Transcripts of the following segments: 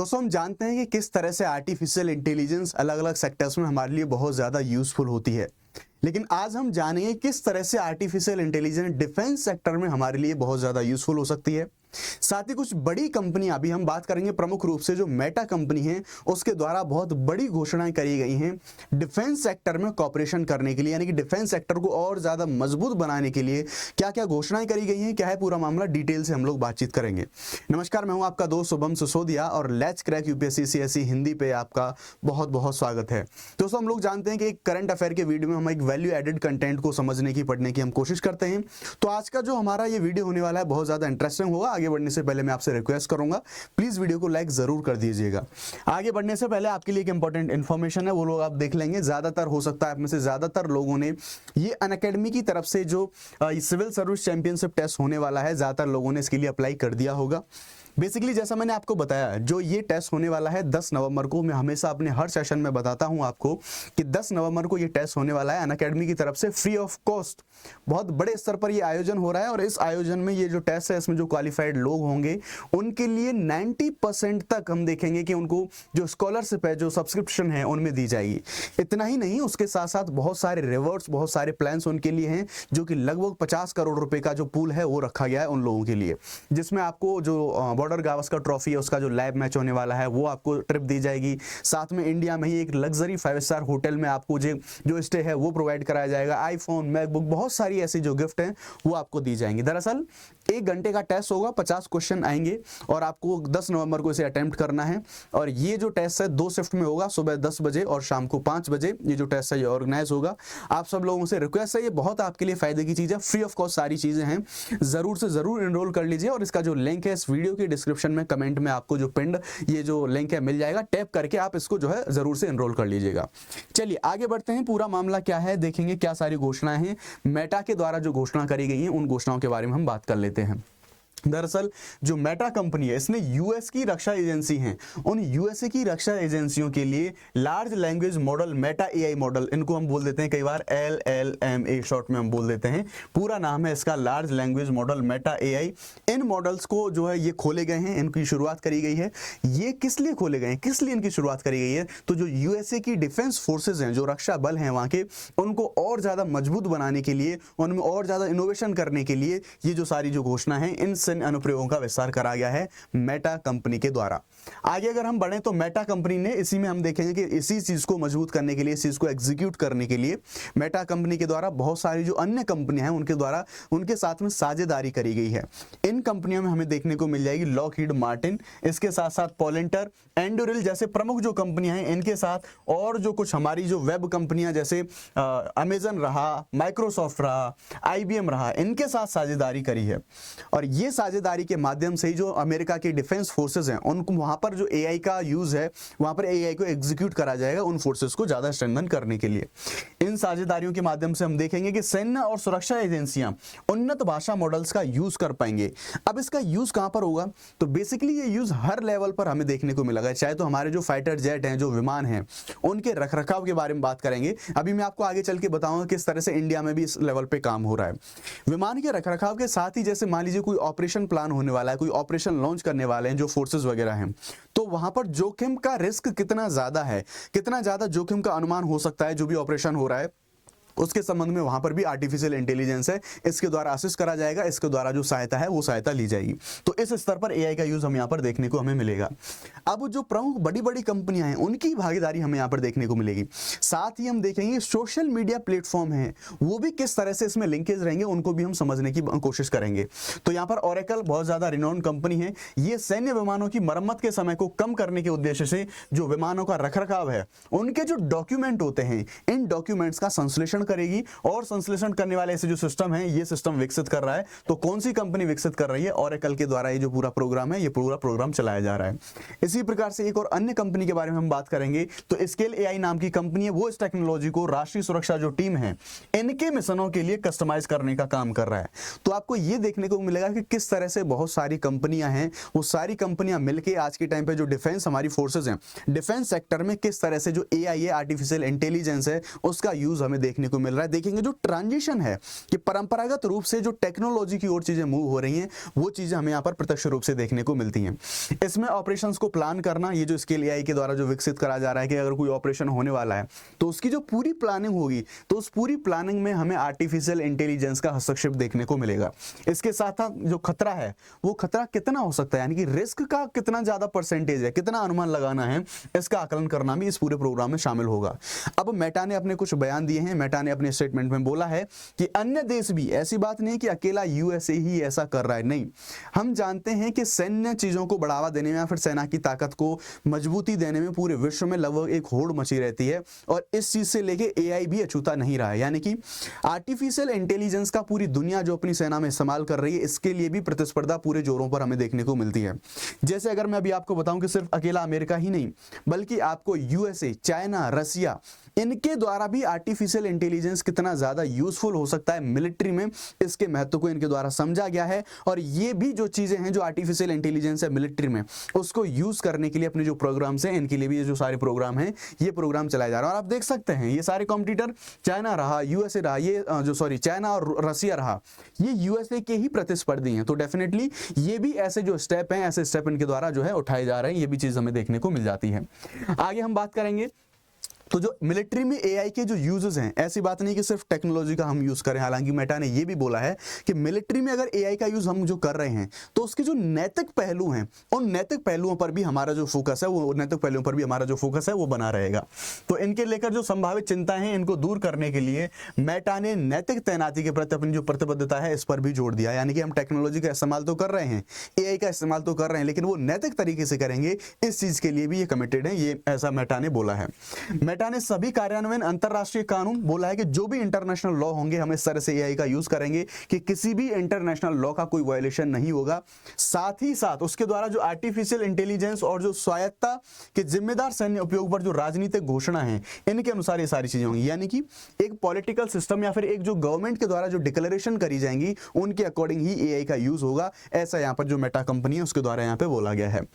दोस्तों हम जानते हैं कि किस तरह से आर्टिफिशियल इंटेलिजेंस अलग अलग सेक्टर्स में हमारे लिए बहुत ज़्यादा यूज़फुल होती है, लेकिन आज हम जानेंगे किस तरह से आर्टिफिशियल इंटेलिजेंस डिफेंस सेक्टर में हमारे लिए बहुत ज़्यादा यूज़फुल हो सकती है। साथ ही कुछ बड़ी कंपनियां, अभी हम बात करेंगे प्रमुख रूप से जो मेटा कंपनी है उसके द्वारा बहुत बड़ी घोषणाएं करी गई हैं डिफेंस सेक्टर में कॉपरेशन करने के लिए, यानी कि डिफेंस सेक्टर को और ज़्यादा मजबूत बनाने के लिए क्या क्या घोषणाएं करी गई हैं, क्या है पूरा मामला, डिटेल से हम लोग बातचीत करेंगे। नमस्कार, मैं हूं आपका दोस्त शुभम सिसोदिया और let's crack UPSC CSE Hindi पे आपका बहुत बहुत स्वागत है। दोस्तों हम लोग जानते हैं कि एक करंट अफेयर के वीडियो में हम एक वैल्यू एडेड कंटेंट को समझने की, पढ़ने की हम कोशिश करते हैं। तो आज का जो हमारा ये वीडियो होने वाला है बहुत ज़्यादा इंटरेस्टिंग होगा। आगे बढ़ने से पहले मैं आपसे रिक्वेस्ट करूंगा प्लीज वीडियो को लाइक जरूर कर दीजिएगा। आगे बढ़ने से पहले आपके लिए एक इंपॉर्टेंट इन्फॉर्मेशन है, वो लोग आप देख लेंगे। ज्यादातर हो सकता है आप में से ज्यादातर लोगों ने ये अनअकैडमी की तरफ से जो सिविल सर्विस चैंपियनशिप टेस्ट होने वाला है, ज्यादातर लोगों ने इसके लिए अप्लाई कर दिया होगा। बेसिकली जैसा मैंने आपको बताया, जो ये टेस्ट होने वाला है 10 नवंबर को, मैं हमेशा अपने हर सेशन में बताता हूं आपको कि 10 नवंबर को ये टेस्ट होने वाला है। अनअकैडमी की तरफ से फ्री ऑफ कॉस्ट बहुत बड़े स्तर पर ये आयोजन हो रहा है और इस आयोजन में ये जो टेस्ट है इसमें जो क्वालिफाइड लोग होंगे उनके लिए 90% तक हम देखेंगे कि उनको जो स्कॉलरशिप है, जो सब्सक्रिप्शन है उनमें दी जाएगी। इतना ही नहीं, उसके साथ साथ बहुत सारे रिवॉर्ड्स, बहुत सारे प्लान्स उनके लिए हैं, जो कि लगभग 50 करोड़ रुपए का जो पूल है वो रखा गया है उन लोगों के लिए, जिसमें आपको जो बॉर्डर गावस्कर ट्रॉफी है उसका जो लैब मैच होने वाला है वो आपको ट्रिप दी जाएगी। साथ में इंडिया में ही एक लग्जरी 5 स्टार होटल में आपको जो स्टे है वो प्रोवाइड कराया जाएगा। आईफोन, मैकबुक, बहुत सारी ऐसी जो गिफ्ट हैं वो आपको दी जाएंगी। दरअसल 1 घंटे का टेस्ट होगा, 50 क्वेश्चन आएंगे और आपको 10 नवंबर को इसे अटेम्प्ट करना है। और ये जो टेस्ट है 2 शिफ्ट में होगा, सुबह 10 बजे और शाम को 5 बजे ये जो टेस्ट है ये ऑर्गेनाइज होगा। आप सब लोगों से रिक्वेस्ट है, ये बहुत आपके लिए फायदे की चीज़ है, फ्री ऑफ कॉस्ट सारी चीज़ें हैं, जरूर से जरूर एनरोल कर लीजिए। और इसका जो लिंक है इस वीडियो के डिस्क्रिप्शन में कमेंट में आपको जो पिंड ये जो लिंक है मिल जाएगा, टैप करके आप इसको जो है जरूर से एनरोल कर लीजिएगा। चलिए आगे बढ़ते हैं, पूरा मामला क्या है देखेंगे, क्या सारी घोषणाएं हैं मेटा के द्वारा जो घोषणा करी गई हैं उन घोषणाओं के बारे में हम बात कर लेते हैं। दरअसल जो मेटा कंपनी है इसने यूएस की रक्षा एजेंसी हैं, उन यूएसए की रक्षा एजेंसियों के लिए large language model Meta AI model, इनको हम बोल देते हैं कई बार LLMA शॉर्ट में हम बोल देते हैं, पूरा नाम है इसका large language model Meta AI. इन मॉडल्स को जो है ये खोले गए हैं, इनकी शुरुआत करी गई है। ये किस लिए खोले गए हैं, किस लिए इनकी शुरुआत करी गई है, तो जो यूएसए की डिफेंस फोर्सेज हैं, जो रक्षा बल हैं वहाँ के, उनको और ज़्यादा मजबूत बनाने के लिए, उनमें और ज़्यादा इनोवेशन करने के लिए ये जो सारी जो घोषणा है इन अनुप्रयोगों का विस्तार करा गया है मेटा कंपनी के द्वारा। आगे अगर हम बढ़े तो मेटा कंपनी ने, इसी में हम देखेंगे कि इसी चीज को मजबूत करने के लिए, इस चीज को एग्जीक्यूट करने के लिए मेटा कंपनी के द्वारा बहुत सारी जो अन्य कंपनियां हैं उनके द्वारा उनके साथ में साझेदारी करी गई है। इन कंपनियों में हमें देखने को मिल जाएगी लॉकहीड मार्टिन, इसके साथ साथ पॉलिंटर, एंडुरिल जैसे प्रमुख जो कंपनियां हैं इनके साथ, और जो कुछ हमारी जो वेब कंपनियां जैसे अमेजन रहा, माइक्रोसॉफ्ट रहा, IBM रहा, इनके साथ साझेदारी करी है। और ये साझेदारी के माध्यम से ही जो अमेरिका की डिफेंस फोर्सेज हैं उनको वहां पर जो एआई का यूज है वहां पर एआई को एग्जीक्यूट करा जाएगा उन फोर्सेज को ज्यादा स्ट्रेंथन करने के लिए। इन साझेदारियों के माध्यम से हम देखेंगे कि सैन्य और सुरक्षा एजेंसियां उन्नत भाषा मॉडल्स का यूज कर पाएंगे। अब इसका यूज कहां पर होगा, तो बेसिकली ये यूज हर लेवल पर हमें देखने को मिलेगा, चाहे तो हमारे जो फाइटर जेट हैं, जो विमान हैं, उनके रखरखाव के बारे में बात करेंगे। अभी मैं आपको आगे चल के बताऊंगा किस तरह से इंडिया में भी इस लेवल पे काम हो रहा है। विमान के रखरखाव के साथ ही जैसे मान लीजिए कोई ऑपरेशन प्लान होने वाला है, कोई ऑपरेशन लॉन्च करने वाले हैं जो फोर्सेस वगैरह हैं, तो वहां पर जोखिम का रिस्क कितना ज्यादा है, कितना ज्यादा जोखिम का अनुमान हो सकता है जो भी ऑपरेशन हो रहा है, उसके संबंध में वहां पर भी आर्टिफिशियल इंटेलिजेंस है, इसके द्वारा असिस्ट करा जाएगा, इसके द्वारा जो सहायता है वो सहायता ली जाएगी। तो इस स्तर पर एआई का यूज हम यहाँ पर देखने को हमें मिलेगा। अब जो प्रमुख बड़ी बड़ी कंपनियां हैं उनकी भागीदारी हमें यहाँ पर देखने को मिलेगी। साथ ही हम देखेंगे सोशल मीडिया प्लेटफॉर्म है वो भी किस तरह से इसमें लिंकेज रहेंगे, उनको भी हम समझने की कोशिश करेंगे। तो यहाँ पर ओरेकल बहुत ज्यादा रिनोन कंपनी है, ये सैन्य विमानों की मरम्मत के समय को कम करने के उद्देश्य से जो विमानों का रखरखाव है उनके जो डॉक्यूमेंट होते हैं, इन डॉक्यूमेंट्स का संश्लेषण करेगी और संश्लेषण करने वाले ऐसे जो सिस्टम है ये सिस्टम विकसित कर रहा है। तो कौन सी कंपनी विकसित कर रही है, ओरेकल के द्वारा ये जो पूरा प्रोग्राम है, ये पूरा प्रोग्राम चलाया जा रहा है। इसी प्रकार से एक और अन्य कंपनी के बारे में हम बात करेंगे तो स्केल एआई नाम की कंपनी है, वो इस टेक्नोलॉजी को राष्ट्रीय सुरक्षा जो टीम है इनके मिशनों के लिए कस्टमाइज करने का काम कर रहा है। तो आपको ये देखने को मिलेगा कि किस तरह से बहुत सारी कंपनियां हैं, वो सारी कंपनियां मिलकर आज के टाइम पे जो डिफेंस हमारी फोर्सेज हैं, डिफेंस सेक्टर में किस तरह से जो एआई है, आर्टिफिशियल इंटेलिजेंस है, उसका यूज हमें देखने को मिल रहा है। देखेंगे जो ट्रांजिशन है कि परंपरागत रूप से जो टेक्नोलॉजी की ओर चीजें मूव हो रही हैं वो चीजें हमें यहाँ पर प्रत्यक्ष रूप से देखने को मिलती हैं। इसमें ऑपरेशंस को प्लान प्लान करना, ये जो स्केल एआई के द्वारा जो विकसित करा जा रहा है कि अगर कोई ऑपरेशन होने वाला है तो उसकी जो पूरी प्लानिंग होगी, तो उस पूरी प्लानिंग में हमें आर्टिफिशियल इंटेलिजेंस का हस्तक्षेप देखने को मिलेगा। इसके साथ साथ जो खतरा है वो खतरा कितना हो सकता है, यानी कि रिस्क का कितना ज्यादा परसेंटेज है, कितना अनुमान लगाना है, इसका आकलन करना भी इस पूरे प्रोग्राम में शामिल होगा। अब मेटा ने अपने कुछ बयान दिए हैं। मेटा ने अपने स्टेटमेंट में बोला है कि अन्य देश भी, ऐसी बात नहीं कि अकेला यूएसए ही ऐसा कर रहा है, नहीं, हम जानते हैं कि सैन्य चीजों को बढ़ावा देने में या फिर सेना की ताकत को मजबूती देने में पूरे विश्व में लगभग एक होड़ मची रहती है, और इस चीज से लेके एआई भी अछूता नहीं रहा है। यानी कि आर्टिफिशियल इंटेलिजेंस का पूरी दुनिया जो अपनी सेना में इस्तेमाल कर रही है, इसके लिए भी प्रतिस्पर्धा पूरे जोरों पर हमें देखने को मिलती है। जैसे अगर मैं अभी आपको बताऊं कि सिर्फ अकेला अमेरिका ही नहीं, बल्कि आपको यूएसए, चाइना, रसिया, इनके द्वारा भी आर्टिफिशियल इंटेलिजेंस कितना ज्यादा यूजफुल हो सकता है मिलिट्री में, इसके महत्व को इनके द्वारा समझा गया है। और ये भी जो चीजें हैं जो आर्टिफिशियल इंटेलिजेंस है मिलिट्री में, उसको यूज करने के लिए अपने जो प्रोग्राम्स हैं, इनके लिए भी ये जो सारे प्रोग्राम हैं, ये प्रोग्राम चलाए जा रहे हैं। और आप देख सकते हैं ये सारे कॉम्पिटिटर, चाइना रहा, यूएसए रहा, ये चाइना और रसिया रहा, ये यूएसए के ही प्रतिस्पर्धी हैं। तो डेफिनेटली ये भी ऐसे जो स्टेप हैं, ऐसे स्टेप इनके द्वारा जो है उठाए जा रहे हैं, ये भी चीज हमें देखने को मिल जाती है। आगे हम बात करेंगे तो जो मिलिट्री में एआई के जो यूजेस हैं, ऐसी बात नहीं कि सिर्फ टेक्नोलॉजी का हम यूज करें, हालांकि मेटा ने ये भी बोला है कि मिलिट्री में अगर एआई का यूज हम जो कर रहे हैं तो उसके जो नैतिक पहलू हैं, उन नैतिक पहलुओं पर भी हमारा जो फोकस है, वो नैतिक पहलुओं पर भी हमारा जो फोकस है वो बना रहेगा। तो इनके लेकर जो संभावित चिंताएं हैं, इनको दूर करने के लिए मेटा ने नैतिक तैनाती के प्रति अपनी जो प्रतिबद्धता है इस पर भी जोड़ दिया। यानी कि हम टेक्नोलॉजी का इस्तेमाल तो कर रहे हैं, एआई का इस्तेमाल तो कर रहे हैं, लेकिन वो नैतिक तरीके से करेंगे, इस चीज के लिए भी ये कमिटेड है, ये ऐसा मेटा ने बोला है। मेटा ने सभी कार्यान्वयन अंतरराष्ट्रीय कानून बोला है कि जो भी इंटरनेशनल लॉ होंगे हम इस तरह से एआई का यूज करेंगे कि किसी भी इंटरनेशनल लॉ का कोई वायलेशन नहीं होगा। साथ ही साथ उसके द्वारा जो आर्टिफिशियल इंटेलिजेंस और जो स्वायत्ता के जिम्मेदार सैन्य उपयोग पर जो राजनीतिक घोषणा है, इनके अनुसार ये सारी चीजें होंगी। यानी कि एक पॉलिटिकल सिस्टम या फिर एक जो गवर्नमेंट के द्वारा जो डिक्लेरेशन करी जाएंगी, उनके अकॉर्डिंग ही एआई का यूज होगा, ऐसा यहाँ पर जो मेटा कंपनी है उसके द्वारा यहाँ पे बोला गया है।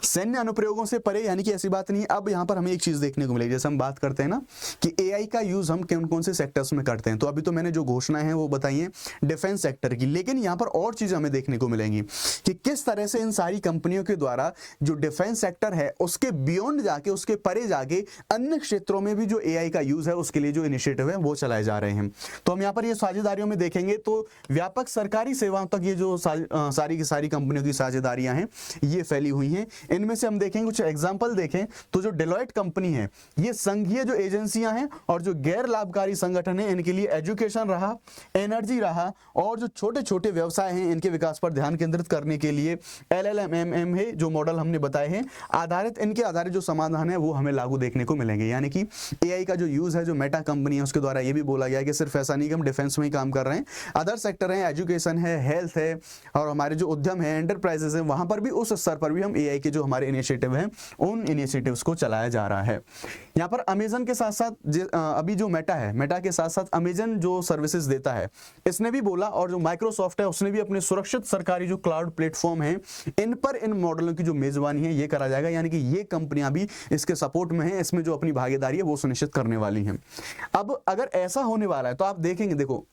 सैन्य अनुप्रयोगों से परे, यानी कि ऐसी बात नहीं। अब यहाँ पर हमें एक चीज देखने को मिलेगी, जैसे हम बात करते हैं ना कि एआई का यूज हम कौन कौन से सेक्टर्स में करते हैं, तो अभी तो मैंने जो घोषणाएं हैं वो बताई हैं डिफेंस सेक्टर की, लेकिन यहाँ पर और चीजें हमें देखने को मिलेंगी कि किस तरह से इन सारी कंपनियों के द्वारा जो डिफेंस सेक्टर है उसके बियॉन्ड जाके, उसके परे जाके अन्य क्षेत्रों में भी जो एआई का यूज है उसके लिए जो इनिशिएटिव है वो चलाए जा रहे हैं। तो हम यहाँ पर ये साझेदारियों में देखेंगे तो व्यापक सरकारी सेवाओं तक ये जो सारी की सारी कंपनियों की साझेदारियां हैं ये फैली हुई हैं। इनमें से हम देखेंगे कुछ एग्जाम्पल देखें तो जो डेलॉयट कंपनी है, ये संघीय जो एजेंसियां हैं और जो गैर लाभकारी संगठन है, इनके लिए एजुकेशन रहा, एनर्जी रहा, और जो छोटे छोटे व्यवसाय हैं इनके विकास पर ध्यान केंद्रित करने के लिए LLMM है, जो मॉडल हमने बताए हैं आधारित, इनके आधारित जो समाधान है वो हमें लागू देखने को मिलेंगे। यानी कि एआई का जो यूज है जो मेटा कंपनी है उसके द्वारा ये भी बोला गया है कि सिर्फ ऐसा नहीं कि हम डिफेंस में ही काम कर रहे हैं, अदर सेक्टर है, एजुकेशन है, हेल्थ है, और हमारे जो उद्यम है, एंटरप्राइजेस है, वहां पर भी उस स्तर पर भी हम एआई के जो हमारे इनिशिएटिव हैं उन इनिशिएटिव्स को चलाया जा रहा है। यहाँ पर अमेजन के साथ साथ अभी जो मेटा है, मेटा के साथ साथ अमेजन जो सर्विसेज देता है, इसने भी बोला, और जो माइक्रोसॉफ्ट है उसने भी अपने सुरक्षित सरकारी जो क्लाउड प्लेटफॉर्म है इन पर इन मॉडलों की जो मेजबानी है ये करा जाएगा। यानी कि ये कंपनियां भी इसके सपोर्ट में हैं, इसमें जो अपनी भागीदारी है वो सुनिश्चित करने वाली हैं। अब अगर ऐसा होने वाला है तो आप देखेंगे, देखो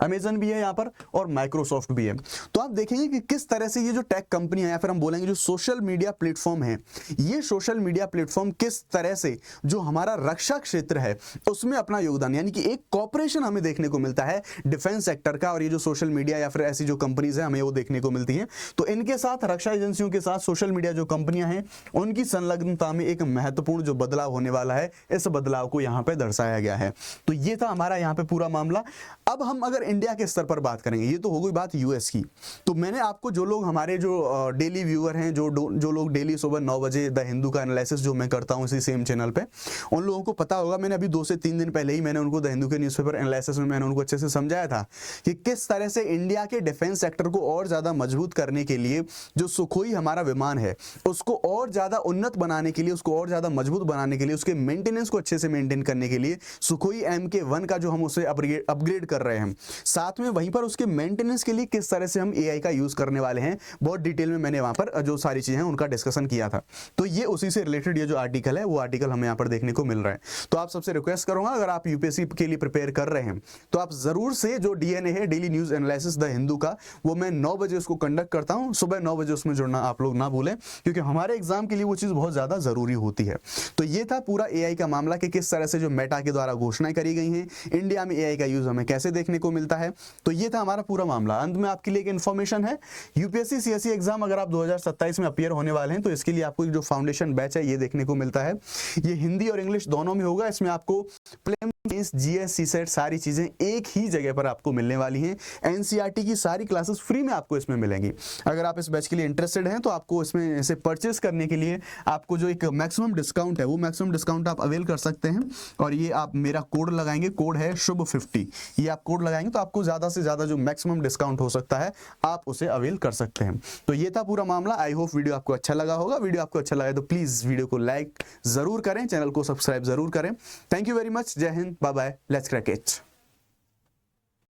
अमेजन भी है यहाँ पर और माइक्रोसॉफ्ट भी है, तो आप देखेंगे कि किस तरह से ये जो टेक कंपनियां या फिर हम बोलेंगे जो सोशल मीडिया प्लेटफॉर्म है, ये सोशल मीडिया प्लेटफॉर्म किस तरह से जो हमारा रक्षा क्षेत्र है उसमें अपना योगदान, यानी कि एक कॉपरेशन हमें देखने को मिलता है डिफेंस सेक्टर का, और ये जो सोशल मीडिया या फिर ऐसी जो कंपनीज है हमें वो देखने को मिलती है। तो इनके साथ रक्षा एजेंसियों के साथ सोशल मीडिया जो कंपनियां हैं उनकी संलग्नता में एक महत्वपूर्ण जो बदलाव होने वाला है, इस बदलाव को यहाँ पे दर्शाया गया है। तो ये था हमारा यहाँ पे पूरा मामला। अब हम अगर इंडिया के स्तर पर बात करेंगे, ये तो हो गई बात यूएस की। तो मैंने आपको, जो लोग हमारे जो डेली व्यूअर हैं, जो लोग डेली सुबह 9 बजे द हिंदू का एनालिसिस जो मैं करता हूं इसी सेम चैनल पे, उन लोगों को पता होगा मैंने अभी 2 से 3 दिन पहले ही मैंने उनको द हिंदू के न्यूज़पेपर एनालिसिस में मैंने उनको अच्छे से समझाया था कि किस तरह से इंडिया के डिफेंस सेक्टर को और ज्यादा मजबूत करने के लिए जो सुखोई हमारा विमान है उसको और ज्यादा उन्नत बनाने के लिए, उसको और ज्यादा मजबूत बनाने के लिए, उसके मेंटेनेंस को अच्छे से मेंटेन करने के लिए सुखोई MK1 का जो हम उसे अपग्रेड कर कर रहे हैं, साथ में वहीं पर उसके मेंटेनेंस के लिए किस तरह से हम एआई का यूज करने वाले हैं, बहुत डिटेल में मैंने वहां पर जो सारी चीजें हैं उनका डिस्कशन किया था। तो ये उसी से रिलेटेड ये जो आर्टिकल है वो आर्टिकल हमें यहाँ पर देखने को मिल रहा है। तो आप सबसे रिक्वेस्ट करूंगा, अगर आप यूपीएससी के लिए प्रिपेयर कर रहे हैं तो आप जरूर से जो डीएनए है, daily news analysis the Hindu का, वो मैं 9 बजे उसको कंडक्ट करता हूं, सुबह 9 बजे उसमें जुड़ना आप लोग ना भूलें, क्योंकि हमारे एग्जाम के लिए वो चीज बहुत ज्यादा जरूरी होती है। तो ये था पूरा एआई का मामला कि किस तरह से जो मेटा के द्वारा घोषणाएं करी गई हैं, इंडिया में एआई का यूज हमें कैसे देखने को मिलता है। तो ये था हमारा पूरा मामला। अंत में आपके लिए एक इन्फॉर्मेशन है, यूपीएससी सीएससी एग्जाम अगर आप 2027 में अपीयर होने वाले हैं तो इसके लिए आपको जो फाउंडेशन बैच है ये देखने को मिलता है। ये हिंदी और इंग्लिश दोनों में होगा। इसमें आपको प्रीलिम्स, जीएस, सीसेट सारी चीजें एक ही जगह पर आपको मिलने वाली हैं। एनसीईआरटी की सारी क्लासेस फ्री में आपको इसमें मिलेंगी। अगर आप इस बैच के लिए इंटरेस्टेड हैं तो आपको इसमें इसे परचेस करने के लिए आपको जो एक मैक्सिमम डिस्काउंट है वो मैक्सिमम डिस्काउंट आप अवेल कर सकते हैं। और ये आप मेरा कोड लगाएंगे, कोड है शुभ50, ये आप कोड लगाएंगे तो आपको ज्यादा से ज्यादा जो मैक्सिमम डिस्काउंट हो सकता है आप उसे अवेल कर सकते हैं। तो ये था पूरा मामला। आई होप वीडियो आपको अच्छा लगा होगा। वीडियो आपको अच्छा लगा तो प्लीज वीडियो को लाइक जरूर करें, चैनल को सब्सक्राइब जरूर करें। Thank you very much. जय Hind, bye bye, let's crack it.